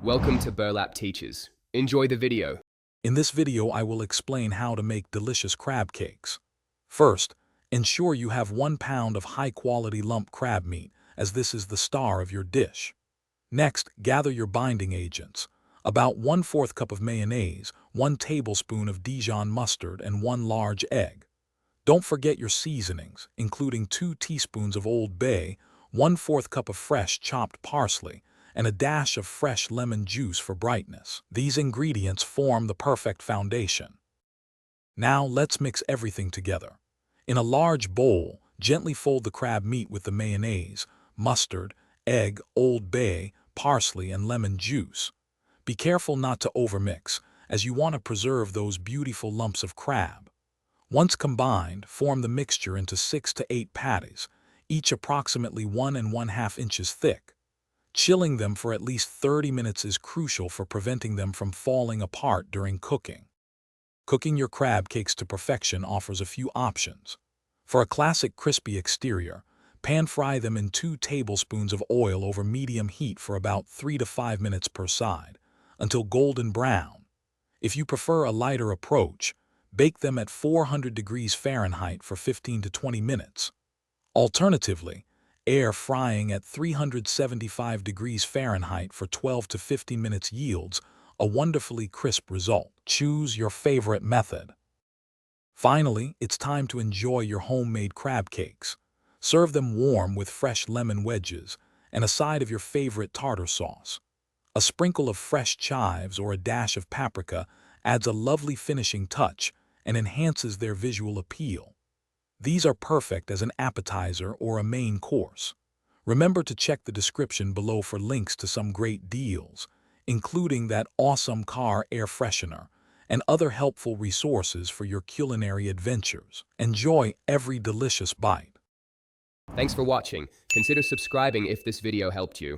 Welcome to Burlap Teachers. Enjoy the video. In this video, I will explain how to make delicious crab cakes. First, ensure you have 1 pound of high-quality lump crab meat, as this is the star of your dish. Next, gather your binding agents. About 1/4 cup of mayonnaise, 1 tablespoon of Dijon mustard, and 1 large egg. Don't forget your seasonings, including 2 teaspoons of Old Bay, 1/4 cup of fresh chopped parsley, and a dash of fresh lemon juice for brightness. These ingredients form the perfect foundation. Now let's mix everything together. In a large bowl, gently fold the crab meat with the mayonnaise, mustard, egg, Old Bay, parsley, and lemon juice. Be careful not to overmix, as you want to preserve those beautiful lumps of crab. Once combined, form the mixture into 6 to 8 patties, each approximately 1½ inches thick. Chilling them for at least 30 minutes is crucial for preventing them from falling apart during cooking. Cooking your crab cakes to perfection offers a few options. For a classic crispy exterior, pan-fry them in 2 tablespoons of oil over medium heat for about 3 to 5 minutes per side, until golden brown. If you prefer a lighter approach, bake them at 400 degrees Fahrenheit for 15 to 20 minutes. Alternatively, air frying at 375 degrees Fahrenheit for 12 to 15 minutes yields a wonderfully crisp result. Choose your favorite method. Finally, it's time to enjoy your homemade crab cakes. Serve them warm with fresh lemon wedges and a side of your favorite tartar sauce. A sprinkle of fresh chives or a dash of paprika adds a lovely finishing touch and enhances their visual appeal. These are perfect as an appetizer or a main course. Remember to check the description below for links to some great deals, including that awesome car air freshener and other helpful resources for your culinary adventures. Enjoy every delicious bite. Thanks for watching. Consider subscribing if this video helped you.